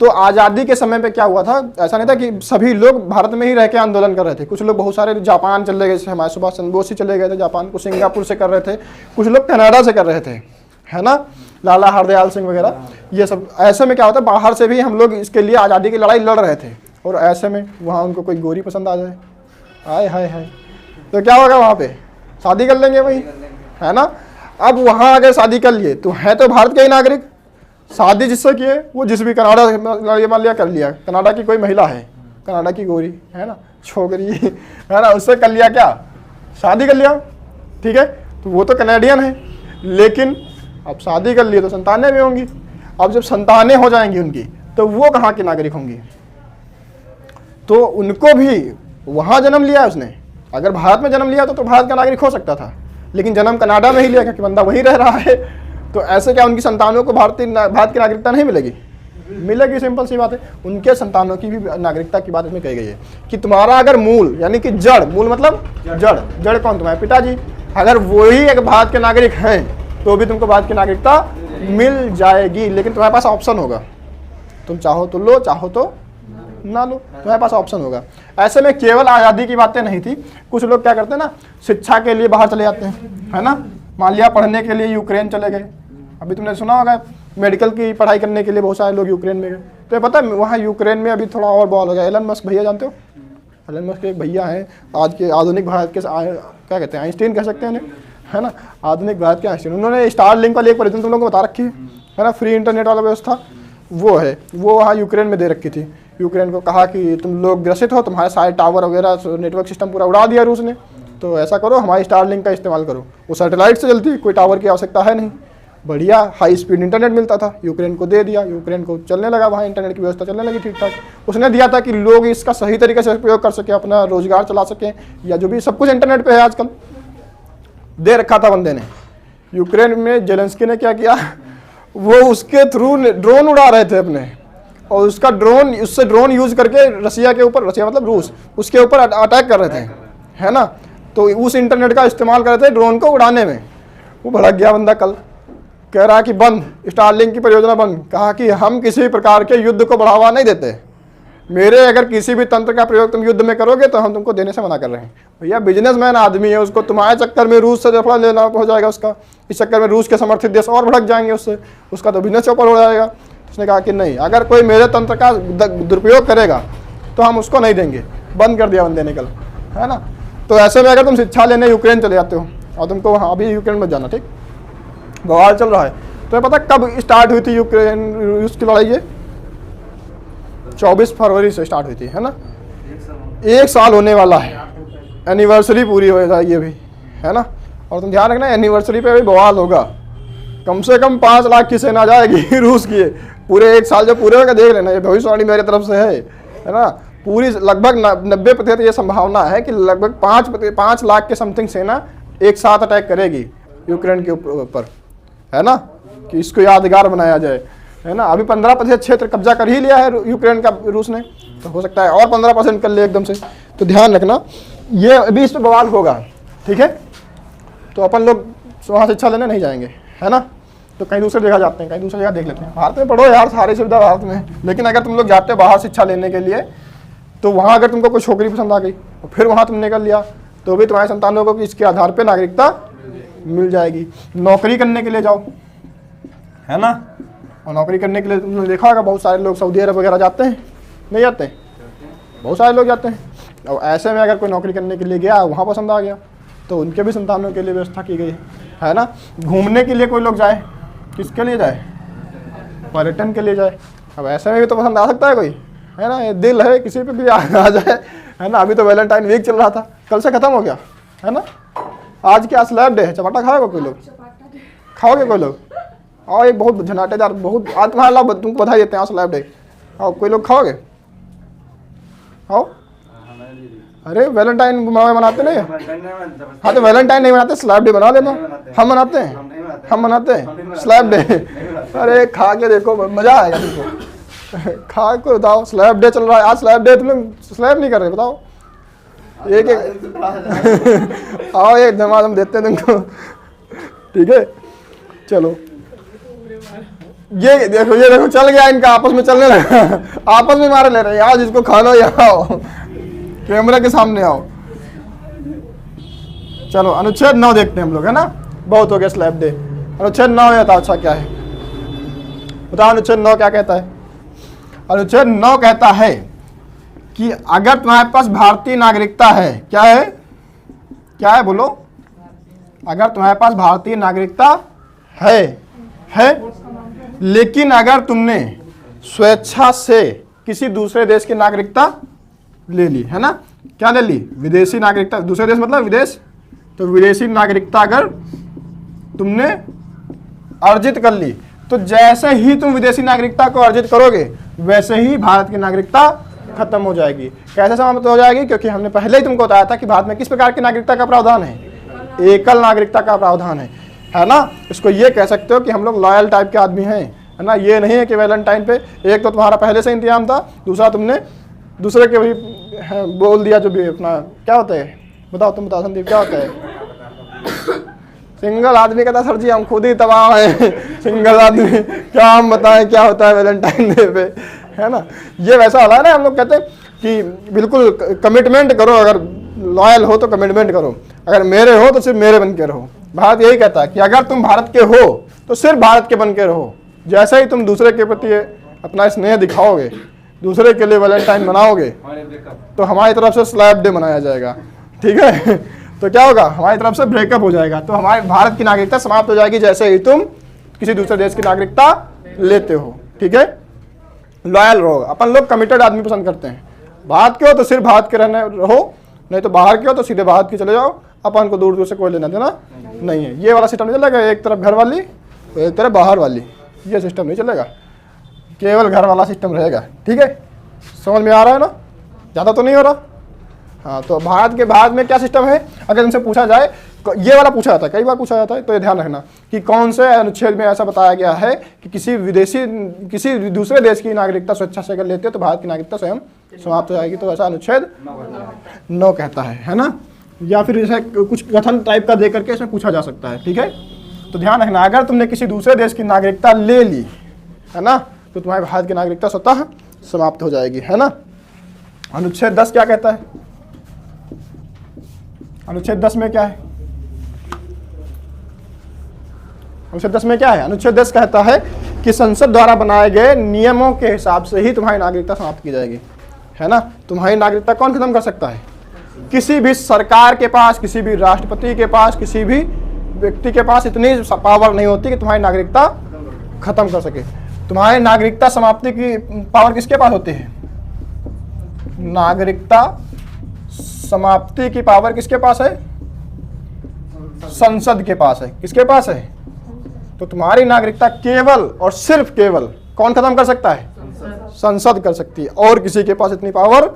तो आज़ादी के समय पे क्या हुआ था, ऐसा नहीं था कि सभी लोग भारत में ही रह के आंदोलन कर रहे थे। कुछ लोग बहुत सारे जापान चले गए, जैसे हमारे सुभाष चंद्र बोस ही चले गए थे जापान को, सिंगापुर से कर रहे थे, कुछ लोग कनाडा से कर रहे थे, है ना, लाला हरदयाल सिंह वगैरह, ये सब। ऐसे में क्या होता है, बाहर से भी हम लोग इसके लिए आज़ादी की लड़ाई लड़ रहे थे, और ऐसे में वहाँ उनको कोई गोरी पसंद आ जाए, हाय हाय हाय, तो क्या होगा, वहाँ पे शादी कर लेंगे वही, है ना। अब वहाँ अगर शादी कर लिए तो है तो भारत के ही नागरिक, शादी जिससे किए वो जिस भी कनाडा मान लिया कर लिया, कनाडा की कोई महिला है, कनाडा की गोरी, है ना, छोकरी, है ना, उससे कर लिया क्या, शादी कर लिया, ठीक है, तो वो तो कनाडियन है। लेकिन अब शादी कर लिए तो संतानें भी होंगी। अब जब संतानें हो जाएंगी उनकी, तो वो कहाँ की नागरिक होंगी, तो उनको भी वहाँ जन्म लिया उसने। अगर भारत में जन्म लिया तो भारत का नागरिक हो सकता था, लेकिन जन्म कनाडा में ही लिया क्योंकि बंदा वहीं रह रहा है, तो ऐसे क्या उनकी संतानों को भारत की नागरिकता नहीं मिलेगी? मिलेगी, सिंपल सी बात है। उनके संतानों की भी नागरिकता की बात इसमें कही गई है कि तुम्हारा अगर मूल यानी कि जड़, मूल मतलब जड़ कौन, तुम्हारे पिताजी, अगर वही एक भारत के नागरिक हैं तो भी तुमको भारत की नागरिकता मिल जाएगी। लेकिन तुम्हारे पास ऑप्शन होगा, तुम चाहो तो लो, चाहो तो ना लो, तुम्हारे पास ऑप्शन होगा। ऐसे में केवल आज़ादी की बातें नहीं थी, कुछ लोग क्या करते हैं ना, शिक्षा के लिए बाहर चले जाते हैं, है ना, मान लिया पढ़ने के लिए यूक्रेन चले गए। अभी तुमने सुना होगा मेडिकल की पढ़ाई करने के लिए बहुत सारे लोग यूक्रेन में गए, तो पता है वहाँ यूक्रेन में अभी थोड़ा और बॉल हो गया। एलन मस्क भैया जानते हो, एलन मस्क एक भैया हैं, आज के आधुनिक भारत के क्या कहते हैं, आइंस्टीन कह सकते हैं, है ना, आधुनिक भारत के आइंस्टीन। उन्होंने स्टार लिंक वाली एक परियोजना तुम लोगों को बता रखी है ना, फ्री इंटरनेट वाला व्यवस्था, वो है, वो वहाँ यूक्रेन में दे रखी थी। यूक्रेन को कहा कि तुम लोग ग्रसित हो, तुम्हारे सारे टावर वगैरह नेटवर्क सिस्टम पूरा उड़ा दिया रूस ने, तो ऐसा करो हमारी स्टारलिंक का इस्तेमाल करो। वो सैटेलाइट से चलती, कोई टावर की आवश्यकता है नहीं, बढ़िया हाई स्पीड इंटरनेट मिलता था। यूक्रेन को दे दिया, यूक्रेन को चलने लगा, वहाँ इंटरनेट की व्यवस्था चलने लगी ठीक ठाक। उसने दिया था कि लोग इसका सही तरीके से प्रयोग कर सकें, अपना रोजगार चला सकें, या जो भी सब कुछ इंटरनेट पे है आजकल, दे रखा था बंदे ने। यूक्रेन में जेलेंस्की ने क्या किया, वो उसके थ्रू ड्रोन उड़ा रहे थे अपने, और उसका ड्रोन, उससे ड्रोन यूज करके रसिया के ऊपर, रसिया मतलब रूस, उसके ऊपर अटैक कर रहे थे, है ना। तो उस इंटरनेट का इस्तेमाल कर रहे थे ड्रोन को उड़ाने में। वो भड़क गया बंदा, कल कह रहा है कि बंद, स्टारलिंक की परियोजना बंद। कहा कि हम किसी प्रकार के युद्ध को बढ़ावा नहीं देते, मेरे अगर किसी भी तंत्र का प्रयोग तुम युद्ध में करोगे तो हम तुमको देने से मना कर रहे हैं। भैया बिजनेसमैन आदमी है, उसको तुम्हारे चक्कर में रूस से दफड़ा लेना हो जाएगा उसका, इस चक्कर में रूस के समर्थित देश और भड़क जाएंगे उससे, उसका तो बिजनेस चौपट हो जाएगा। उसने कहा कि नहीं, अगर कोई मेरे तंत्र का दुरुपयोग करेगा तो हम उसको नहीं देंगे। बंद कर दिया बंदे ने कल, है ना। तो ऐसे में अगर तुम शिक्षा लेने यूक्रेन चले जाते हो और तुमको वहाँ अभी यूक्रेन में जाना, ठीक, बवाल चल रहा है। तो पता कब स्टार्ट हुई थी यूक्रेन रूस की लड़ाई? ये 24 फरवरी से स्टार्ट हुई थी, है ना। 1 साल होने वाला है, एनिवर्सरी पूरी हो जाएगी अभी, है ना। और तुम ध्यान रखना एनिवर्सरी पे भी बवाल होगा, कम से कम 5 लाख की सेना जाएगी रूस की। पूरे 1 साल जो पूरे होगा देख लेना, ये भविष्यवाणी मेरे तरफ से है ना। पूरी लगभग 90% ये संभावना है कि लगभग 5 लाख के समथिंग सेना एक साथ अटैक करेगी यूक्रेन के ऊपर, है ना, कि इसको यादगार बनाया जाए, है ना। अभी 15% क्षेत्र कब्जा कर ही लिया है यूक्रेन का रूस ने, तो हो सकता है और 15% कर ले एकदम से। तो ध्यान रखना, ये अभी इस पर बवाल होगा, ठीक है। तो अपन लोग वहाँ शिक्षा लेने नहीं जाएंगे, है ना, तो कहीं दूसरी जगह जाते हैं, कहीं दूसरी जगह देख लेते हैं। भारत में पढ़ो यार, सारी सुविधा भारत में है। लेकिन अगर तुम लोग जाते हो बाहर शिक्षा लेने के लिए, तो वहाँ अगर तुमको कोई छोकरी पसंद आ गई और फिर वहाँ तुम निकल लिया, तो भी तुम्हारे संतानों को इसके आधार पर नागरिकता मिल जाएगी। नौकरी करने के लिए जाओ, है ना, और नौकरी करने के लिए तुमने देखा होगा बहुत सारे लोग सऊदी अरब वगैरह जाते हैं, नहीं जाते, बहुत सारे लोग जाते हैं। और ऐसे में अगर कोई नौकरी करने के लिए गया, वहाँ पसंद आ गया, तो उनके भी संतानों के लिए व्यवस्था की गई है ना। घूमने के लिए कोई लोग जाए, किसके लिए जाए? पर्यटन के लिए जाए। अब ऐसे में भी तो पसंद आ सकता है कोई, है ना, ये दिल है किसी पे भी आ जाए, है ना। अभी तो वैलेंटाइन वीक चल रहा था, कल से खत्म हो गया, है ना। आज क्या स्लैब डे है, चपाटा खाओगे कोई लोग? खाओगे कोई लोग? और एक बहुत झनाटेदार, बहुत आज तुम्हारा तुमको बधाई देते हैं, स्लैब डे। और कोई लोग खाओगे? आओ, अरे वैलेंटाइन मनाते नहीं? हाँ तो वैलेंटाइन नहीं मनाते, स्लैब डे बना लेना। हम मनाते हैं, हम मनाते हैं स्लैब डे। अरे खा के देखो, मजा आएगा तुमको। खा के बताओ, स्लैब डे चल रहा है आज, स्लैब डे, तुम लोग स्लैब नहीं कर रहे, बताओ। एक एक आओ, एक धमाल हम देते हैं तुमको, ठीक है। चलो ये देखो, ये देखो चल गया इनका, आपस में चलने लगा, आपस में मारे ले रहे हैं। आओ जिसको खाना हो यहाँ आओ, कैमरा के सामने आओ। चलो अनुच्छेद 9 देखते हैं हम लोग, है ना। बहुत हो गया स्लैब डे। अनुच्छेद 9 ये था, अच्छा क्या है बताओ, अनुच्छेद 9 क्या कहता है? अनुच्छेद 9 कहता है कि अगर तुम्हारे पास भारतीय नागरिकता है, क्या है, क्या है बोलो, अगर तुम्हारे पास भारतीय नागरिकता है, लेकिन अगर तुमने स्वेच्छा से किसी दूसरे देश की नागरिकता ले ली, है ना, क्या ले ली? विदेशी नागरिकता। दूसरे देश मतलब विदेश, तो विदेशी नागरिकता अगर तुमने अर्जित कर ली, तो जैसे ही तुम विदेशी नागरिकता को अर्जित करोगे वैसे ही भारत की नागरिकता खत्म हो जाएगी। कैसे समाप्त हो जाएगी? क्योंकि हमने पहले ही तुमको बताया था कि भारत में किस प्रकार की नागरिकता का प्रावधान है, एकल नागरिकता का प्रावधान है ना। इसको ये कह सकते हो कि हम लोग लॉयल टाइप के आदमी हैं, है ना। ये नहीं है कि वैलेंटाइन पे एक तो तुम्हारा पहले से इंतजाम था, दूसरा तुमने दूसरे के भी बोल दिया, जो भी अपना क्या होता है, बताओ तुम बताओ संदीप, क्या होता है? सिंगल आदमी कहता सर जी हम खुद ही तबाह हैं, सिंगल आदमी, क्या हम बताएं क्या होता है वैलेंटाइन डे पे, है ना। ये वैसा वाला है ना, हम लोग कहते हैं कि बिल्कुल कमिटमेंट करो, अगर लॉयल हो तो कमिटमेंट करो, अगर मेरे हो तो सिर्फ मेरे बन के रहो। भारत यही कहता है कि अगर तुम भारत के हो तो सिर्फ भारत के बन के रहो। जैसे ही तुम दूसरे के प्रति अपना स्नेह दिखाओगे, दूसरे के लिए वैलेंटाइन मनाओगे, तो हमारी तरफ से स्लैब डे मनाया जाएगा, ठीक है। तो क्या होगा, हमारी तरफ से ब्रेकअप हो जाएगा, तो हमारे भारत की नागरिकता समाप्त हो जाएगी जैसे ही तुम किसी दूसरे देश की नागरिकता लेते हो, ठीक है। लॉयल रहो। अपन लोग कमिटेड आदमी पसंद करते हैं। भारत के हो तो सिर्फ भारत के रहने रहो, नहीं तो बाहर के हो तो सीधे भारत के चले जाओ, अपन को दूर दूर से कोई लेना देना नहीं है। ये वाला सिस्टम नहीं चलेगा, एक तरफ घर वाली तो एक तरफ बाहर वाली, ये सिस्टम नहीं चलेगा, केवल घर वाला सिस्टम रहेगा। ठीक है, समझ में आ रहा है ना? ज़्यादा तो नहीं हो रहा? हाँ, तो भारत में क्या सिस्टम है? अगर तुमसे पूछा जाए, ये वाला पूछा जाता है, कई बार पूछा जाता है, तो ये ध्यान रखना कि कौन से अनुच्छेद में ऐसा बताया गया है कि किसी दूसरे देश की नागरिकता स्वेच्छा से अगर लेते हो तो भारत की नागरिकता स्वयं समाप्त हो जाएगी। तो ऐसा अनुच्छेद 9 कहता है ना? या फिर ऐसा कुछ कथन टाइप का दे करके इसमें पूछा जा सकता है। ठीक है, तो ध्यान रखना, अगर तुमने किसी दूसरे देश की नागरिकता ले ली है ना, तो तुम्हारे भारत की नागरिकता स्वतः समाप्त हो जाएगी, है ना? अनुच्छेद 10 क्या कहता है? अनुच्छेद 10 में क्या है? अनुच्छेद 10 में क्या है? अनुच्छेद 10 कहता है कि संसद द्वारा बनाए गए नियमों के हिसाब से ही तुम्हारी नागरिकता समाप्त की जाएगी, है ना? तुम्हारी नागरिकता कौन खत्म कर सकता है? किसी भी सरकार के पास, किसी भी राष्ट्रपति के पास, किसी भी व्यक्ति के पास इतनी पावर नहीं होती कि तुम्हारी नागरिकता खत्म कर सके। तुम्हारी नागरिकता समाप्ति की पावर किसके पास होती है? नागरिकता समाप्ति की पावर किसके पास है? संसद के पास है। किसके पास है? तो तुम्हारी नागरिकता केवल और सिर्फ केवल कौन खत्म कर सकता है? संसद कर सकती है, और किसी के पास इतनी पावर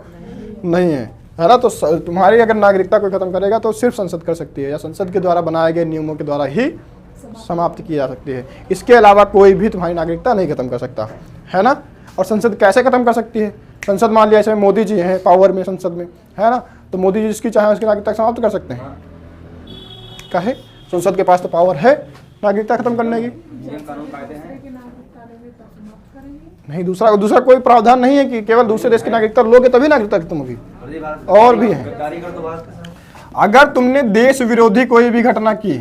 नहीं है ना? तो तुम्हारी अगर नागरिकता कोई खत्म करेगा तो सिर्फ संसद कर सकती है, या संसद के द्वारा बनाए गए नियमों के द्वारा ही समाप्त की जा सकती है। इसके अलावा कोई भी तुम्हारी नागरिकता नहीं खत्म कर सकता, है ना? और संसद कैसे खत्म कर सकती है? संसद मान लिया इसमें मोदी जी हैं पावर में, संसद में, है ना? तो मोदी जी जिसकी चाहे उसकी नागरिकता समाप्त कर सकते हैं। कहे संसद के पास तो पावर है नागरिकता खत्म करने की। नहीं, दूसरा कोई प्रावधान नहीं है कि केवल दूसरे देश की नागरिकता लोगे तभी नागरिकता खत्म होगी, और भी है। अगर तुमने देश विरोधी कोई भी घटना की,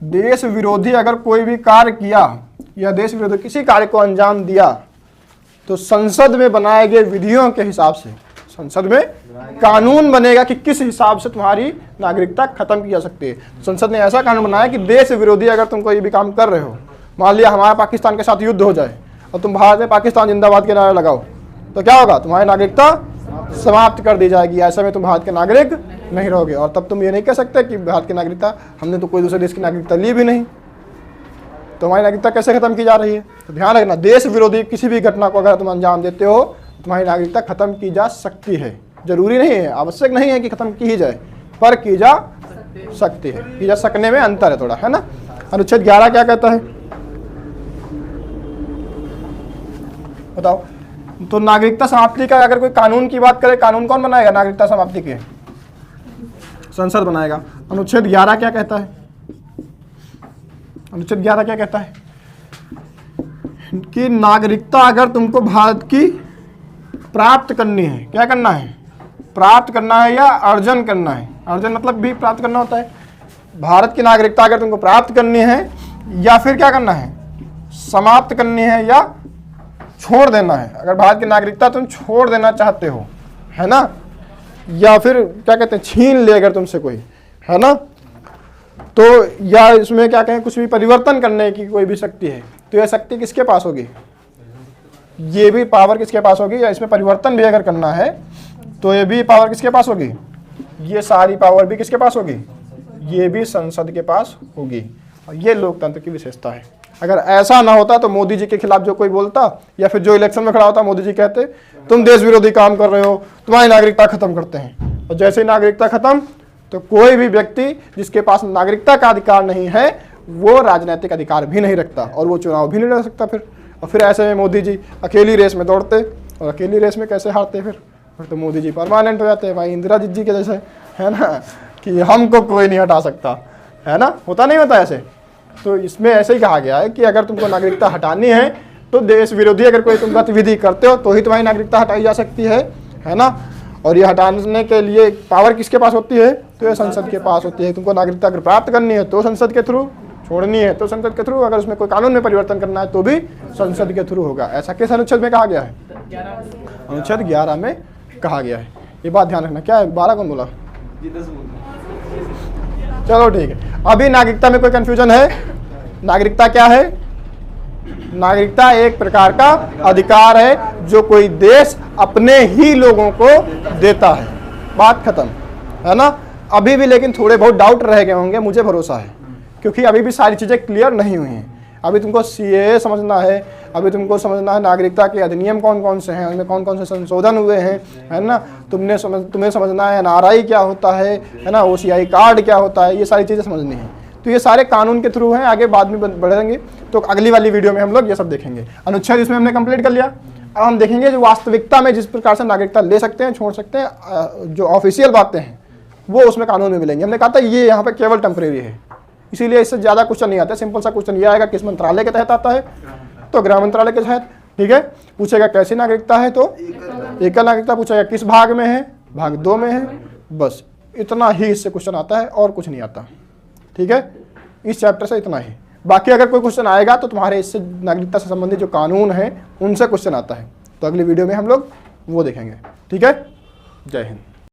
देश विरोधी अगर कोई भी कार्य किया या देश विरोधी किसी कार्य को अंजाम दिया, तो संसद में बनाए गए विधियों के हिसाब से संसद में कानून बनेगा कि किस हिसाब से तुम्हारी नागरिकता खत्म की जा सकती है। संसद ने ऐसा कानून बनाया कि देश विरोधी अगर तुम कोई भी काम कर रहे हो, मान लिया हमारा पाकिस्तान के साथ युद्ध हो जाए और तुम भारत में पाकिस्तान जिंदाबाद के नारे लगाओ, तो क्या होगा? तुम्हारी नागरिकता समाप्त कर दी जाएगी। ऐसे में तुम भारत के नागरिक नहीं रहोगे, और तब तुम ये नहीं कह सकते कि भारत की नागरिकता, हमने तो कोई दूसरे देश की नागरिकता ली भी नहीं, तो हमारी नागरिकता कैसे खत्म की जा रही है? तो ध्यान रखना, देश विरोधी किसी भी घटना को अगर तुम अंजाम देते हो, तुम्हारी नागरिकता खत्म की जा सकती है। जरूरी नहीं है, आवश्यक नहीं है कि खत्म की ही जाए, पर की जा सकती है। की जा सकने में अंतर है थोड़ा, है ना? अनुच्छेद 11 क्या कहता है? बताओ। तो नागरिकता समाप्ति का अगर कोई कानून की बात करे, कानून कौन बनाएगा नागरिकता समाप्ति के? संसद बनाएगा। अनुच्छेद 11 क्या कहता है? अनुच्छेद 11 क्या कहता है? कि नागरिकता अगर तुमको भारत की प्राप्त करनी है, क्या करना है? प्राप्त करना है या अर्जन करना है? अर्जन मतलब भी प्राप्त करना होता है। भारत की नागरिकता अगर तुमको प्राप्त करनी है, या फिर क्या करना है? समाप्त करनी है या छोड़ देना है। अगर भारत की नागरिकता तुम छोड़ देना चाहते हो, है ना, या फिर क्या कहते हैं, छीन ले अगर तुमसे कोई, है ना, तो या इसमें क्या कहें, कुछ भी परिवर्तन करने की कोई भी शक्ति है, तो यह शक्ति किसके पास होगी? ये भी पावर किसके पास होगी? या इसमें परिवर्तन भी अगर करना है तो ये भी पावर किसके पास होगी? ये सारी पावर भी किसके पास होगी? ये भी संसद के पास होगी। और ये लोकतंत्र की विशेषता है। अगर ऐसा ना होता तो मोदी जी के खिलाफ जो कोई बोलता, या फिर जो इलेक्शन में खड़ा होता, मोदी जी कहते तुम देश विरोधी काम कर रहे हो, तुम्हारी नागरिकता खत्म करते हैं। और जैसे ही नागरिकता खत्म, तो कोई भी व्यक्ति जिसके पास नागरिकता का अधिकार नहीं है, वो राजनीतिक अधिकार भी नहीं रखता, और वो चुनाव भी नहीं लड़ सकता फिर। और फिर ऐसे में मोदी जी अकेली रेस में दौड़ते, और अकेली रेस में कैसे हारते फिर तो मोदी जी परमानेंट हो जाते हैं भाई, इंदिरा जी के जैसे, है ना, कि हमको कोई नहीं हटा सकता, है ना, होता नहीं होता ऐसे। तो इसमें ऐसे ही कहा गया है कि अगर तुमको नागरिकता हटानी है, तो देश विरोधी अगर कोई तुम गतिविधि करते हो तो ही तुम्हारी नागरिकता हटाई जा सकती है ना। और ये हटाने के लिए पावर किसके पास होती है? तो ये संसद के पास होती है। तुमको नागरिकता अगर प्राप्त करनी है तो संसद के थ्रू, छोड़नी है तो संसद के थ्रू, अगर उसमें कोई कानून में परिवर्तन करना है तो भी संसद के थ्रू होगा। ऐसा किस अनुच्छेद में कहा गया है? अनुच्छेद 11 में कहा गया है। ये बात ध्यान रखना। क्या है, 12 कौन बोला? चलो ठीक है। अभी नागरिकता में कोई कंफ्यूजन है? नागरिकता क्या है? नागरिकता एक प्रकार का अधिकार है जो कोई देश अपने ही लोगों को देता है। बात खत्म, है ना। अभी भी लेकिन थोड़े बहुत डाउट रह गए होंगे, मुझे भरोसा है, क्योंकि अभी भी सारी चीज़ें क्लियर नहीं हुई हैं। अभी तुमको सीएए समझना है, अभी तुमको समझना है नागरिकता के अधिनियम कौन कौन से हैं, उनमें कौन कौन से संशोधन हुए हैं, है ना। तुम्हें समझना है एनआरआई क्या होता है ना, ओसीआई कार्ड क्या होता है, ये सारी चीज़ें समझनी है। तो ये सारे कानून के थ्रू हैं, आगे बाद में बढ़ेंगे। तो अगली वाली वीडियो में हम लोग ये सब देखेंगे। अनुच्छेद इसमें हमने कंप्लीट कर लिया। अब हम देखेंगे जो वास्तविकता में जिस प्रकार से नागरिकता ले सकते हैं, छोड़ सकते हैं, जो ऑफिशियल बातें हैं वो उसमें कानून में मिलेंगी। हमने कहा था ये यहाँ पे केवल टेम्परेरी है, इसीलिए इससे ज़्यादा क्वेश्चन नहीं आता। सिंपल सा क्वेश्चन ये आएगा किस मंत्रालय के तहत आता है, तो गृह मंत्रालय के तहत, ठीक है। पूछेगा कैसी नागरिकता है, तो एकल नागरिकता पूछेगा किस भाग में है, भाग 2 में है। बस इतना ही इससे क्वेश्चन आता है और कुछ नहीं आता, ठीक है। इस चैप्टर से इतना ही। बाकी अगर कोई क्वेश्चन आएगा तो तुम्हारे इससे नागरिकता से संबंधित जो कानून है उनसे क्वेश्चन आता है, तो अगली वीडियो में हम लोग वो देखेंगे, ठीक है। जय हिंद।